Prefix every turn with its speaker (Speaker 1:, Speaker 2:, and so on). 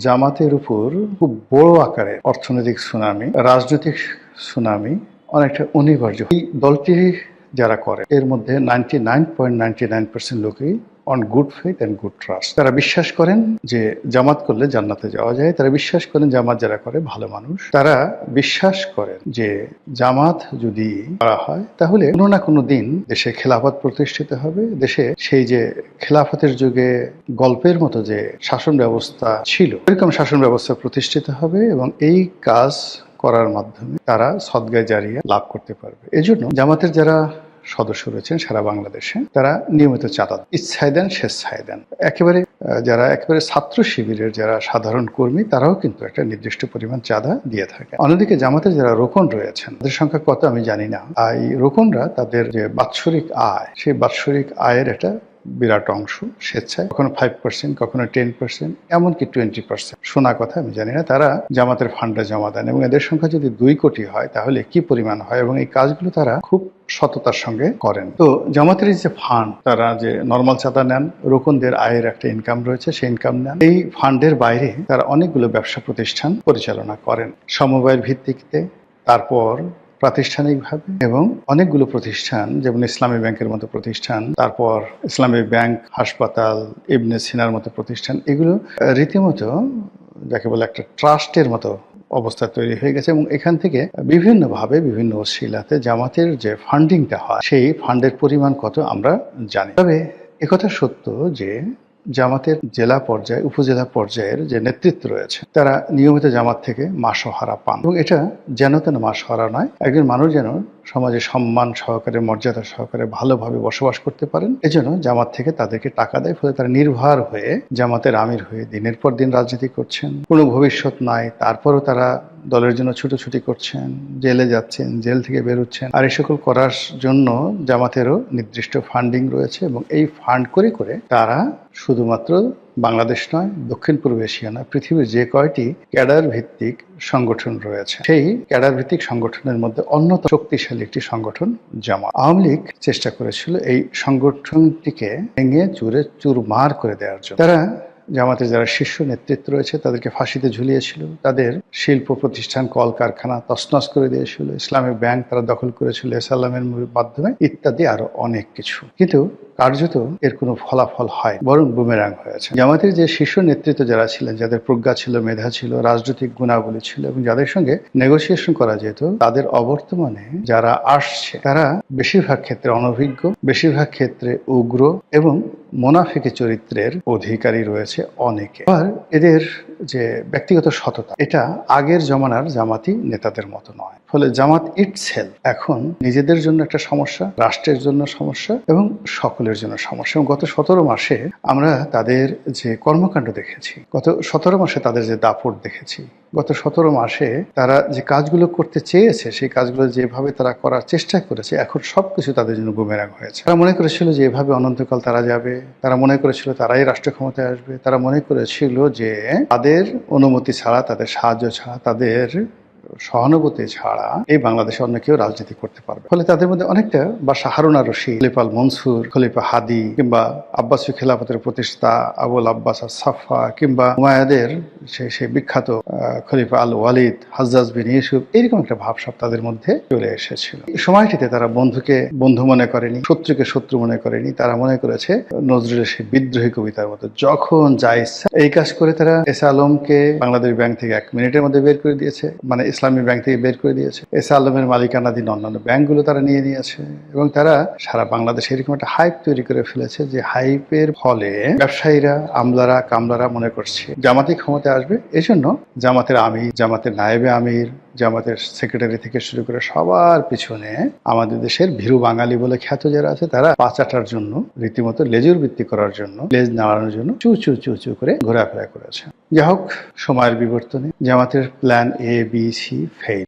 Speaker 1: জামাতের উপর খুব বড় আকারের অর্থনৈতিক সুনামি, রাজনৈতিক সুনামি অনেকটা অনিবার্য। এই দলটি যারা করে এর মধ্যে 99.99% লোকই on good faith and good trust. তারা বিশ্বাস করেন যে জামাত করলে জান্নাতে যাওয়া যায়। তারা বিশ্বাস করেন জামাত যারা করে ভালো মানুষ। তারা বিশ্বাস করেন যে জামাত যদি করা হয় তাহলে কোনো না কোনো দিন দেশে খেলাফত প্রতিষ্ঠিত হবে। দেশে সেই যে খেলাফতের যুগে গল্পের মতো যে শাসন ব্যবস্থা ছিল এরকম শাসন ব্যবস্থা প্রতিষ্ঠিত হবে এবং এই কাজ করার মাধ্যমে তারা সদগায়ে জারিয়া লাভ করতে পারবে। এজন্য জামাতের যারা সদস্য রয়েছেন সারা বাংলাদেশে তারা নিয়মিত চাঁদা ইচ্ছায় দেন, স্বেচ্ছায় দেন। যারা একেবারে ছাত্র শিবিরের যারা সাধারণ কর্মী তারাও কিন্তু একটা নির্দিষ্ট পরিমাণ চাঁদা দিয়ে থাকে। অন্যদিকে জামাতের যারা রোকন রয়েছেন তাদের সংখ্যা কত আমি জানি না। এই রোকনরা তাদের যে বাৎসরিক আয় সেই বাৎসরিক আয়ের একটা বিরাট অংশ স্বেচ্ছায়, কখনো 5%, কখনো 10%, এমনকি 20% শোনা কথা আমি জানি না, তারা জামাতের ফান্ডে জমা দেন। এবং এদের সংখ্যা যদি 2 কোটি হয় তাহলে কি পরিমাণ হয়, এবং এই কাজগুলো তারা খুব সততার সঙ্গে করেন। তো জামাতের যে ফান্ড, তারা যে নর্মাল চাঁদা নেন, রোকনদের আয়ের একটা ইনকাম রয়েছে, সেই ইনকাম নেন। এই ফান্ডের বাইরে তারা অনেকগুলো ব্যবসা প্রতিষ্ঠান পরিচালনা করেন সমবায়ের ভিত্তিতে, তারপর প্রাতিষ্ঠানিকভাবে, এবং অনেকগুলো প্রতিষ্ঠান যেমন ইসলামী ব্যাংকের মতো প্রতিষ্ঠান, তারপর ইসলামী ব্যাংক, হাসপাতাল, ইবনে সিনার মতো প্রতিষ্ঠান, এগুলো রীতিমতো যাকে বলে একটা ট্রাস্টের মতো অবস্থা তৈরি হয়ে গেছে। এবং এখান থেকে বিভিন্নভাবে বিভিন্ন ওসিলাতে জামাতের যে ফান্ডিংটা হয় সেই ফান্ডের পরিমাণ কত আমরা জানি। তবে একথা সত্য যে জামাতের জেলা পর্যায়ে, উপজেলা পর্যায়ের যে নেতৃত্ব রয়েছে তারা নিয়মিত জামাত থেকে মাসোহারা পান, এবং এটা যেন তেন মাসোহারা নয়। একজন মানুষ যেন সমাজে সম্মান সহকারে, মর্যাদা সহকারে ভালোভাবে বসবাস করতে পারেন, এজন্য জামাত থেকে তাদেরকে টাকা দেয়। ফলে তারা নির্ভর হয়ে জামাতের আমির হয়ে দিনের পর দিন রাজনীতি করছেন, কোনো ভবিষ্যৎ নাই, তারপরও তারা দলের জন্য ছুটোছুটি করছেন, জেলে যাচ্ছেন, জেল থেকে বেরোচ্ছেন। আর এই সকল করার জন্য জামাতেরও নির্দিষ্ট ফান্ডিং রয়েছে, এবং এই ফান্ড করে করে তারা শুধুমাত্র বাংলাদেশ নয়, দক্ষিণ পূর্ব এশিয়া নয়, পৃথিবীর যে কয়টি ক্যাডার ভিত্তিক সংগঠন রয়েছে সেই ক্যাডার ভিত্তিক সংগঠনের মধ্যে অন্যতম শক্তিশালী একটি সংগঠন জামাত। আওয়ামী লীগ চেষ্টা করেছিল এই সংগঠনটিকে ভেঙে চুরে চুরমার করে দেওয়ার জন্য। তারা জামাতের যারা শীর্ষ নেতৃত্ব রয়েছে তাদেরকে ফাঁসিতে ঝুলিয়েছিল, তাদের শিল্প প্রতিষ্ঠান, কলকারখানা তছনছ করে দিয়েছিল, ইসলামী ব্যাংক তারা দখল করেছিল এসালামের মাধ্যমে, ইত্যাদি আরো অনেক কিছু। কিন্তু কার্যত এর কোনো ফলাফল হয় বরং বুমেরাং হয়েছে। জামাতের যে শীর্ষ নেতৃত্ব যারা ছিলেন, যাদের প্রজ্ঞা ছিল, মেধা ছিল, রাজনৈতিক গুণাবলী ছিল, এবং যাদের সঙ্গে নেগোসিয়েশন করা যেত, তাদের অবর্তমানে যারা আসছে তারা বেশিরভাগ ক্ষেত্রে অনভিজ্ঞ, বেশিরভাগ ক্ষেত্রে উগ্র এবং মোনাফিকি চরিত্রের অধিকারী রয়েছে অনেকে। আর এদের যে ব্যক্তিগত সততা, এটা আগের জমানার জামাতি নেতাদের মতো নয়। ফলে জামাত ইটসেলফ এখন নিজেদের জন্য একটা সমস্যা, রাষ্ট্রের জন্য সমস্যা, এবং সকলের জন্য সমস্যা। এবং গত 17 মাসে আমরা তাদের যে কর্মকাণ্ড দেখেছি, গত 17 মাসে তাদের যে দাপট দেখেছি, গত 17 মাসে তারা যে কাজগুলো করতে চেয়েছে সেই কাজগুলো যেভাবে তারা করার চেষ্টা করেছে, এখন সবকিছু তাদের জন্য বুমেরাং হয়েছে। তারা মনে করেছিল যে এভাবে অনন্তকাল তারা যাবে, তারা মনে করেছিল তারাই রাষ্ট্র ক্ষমতায় আসবে, তারা মনে করেছিল যে তাদের অনুমতি ছাড়া, তাদের সাহায্য ছাড়া, তাদের সহানুভূতি ছাড়া এই বাংলাদেশে অন্য কেউ রাজনীতি করতে পারবে। ফলে তাদের মধ্যে অনেকটা বাদশাহ হারুন আর রশিদ, খলিফা আল মনসুর, খলিফা হাদি, কিংবা আব্বাসী খেলাফতের প্রতিষ্ঠাতা আবুল আব্বাস আস-সাফা, কিংবা উমাইয়াদের সেই বিখ্যাত খলিফা আল ওয়ালিদ, হাজ্জাজ বিন ইউসুফ, এরকম একটা ভাবসাব তাদের মধ্যে চলে এসেছিল। এই সময়টিতে তারা বন্ধুকে বন্ধু মনে করেনি, শত্রুকে শত্রু মনে করেনি। তারা মনে করেছে নজরুলের সেই বিদ্রোহী কবিতার মতো, যখন যা ইচ্ছা এই কাজ করে তারা এসা আলমকে বাংলাদেশ ব্যাংক থেকে 1 মিনিটের মধ্যে বের করে দিয়েছে, মানে ইসলামী ব্যাংক থেকে বের করে দিয়েছে। এসা আলমের মালিকানাধীন অন্যান্য ব্যাংকগুলো তারা নিয়ে নিয়েছে, এবং তারা সারা বাংলাদেশে এরকম একটা হাইপ তৈরি করে ফেলেছে যে হাইপের ফলে ব্যবসায়ীরা, আমলারা, কামলারা মনে করছে জামাতি ক্ষমতায় আসবে। এজন্য জামাতের আমির, জামাতের নায়েবে আমির, জামাতের সেক্রেটারি থেকে শুরু করে সবার পিছনে আমাদের দেশের ভীরু বাঙালি বলে খ্যাত যারা আছে তারা পাচাটার জন্য, রীতিমতো লেজুর বৃত্তি করার জন্য, লেজ নাড়ানোর জন্য চু চু চু চু করে ঘোরাফেরা করেছে। যাই হোক, সময়ের বিবর্তনে জামাতের plan A, B, C fail.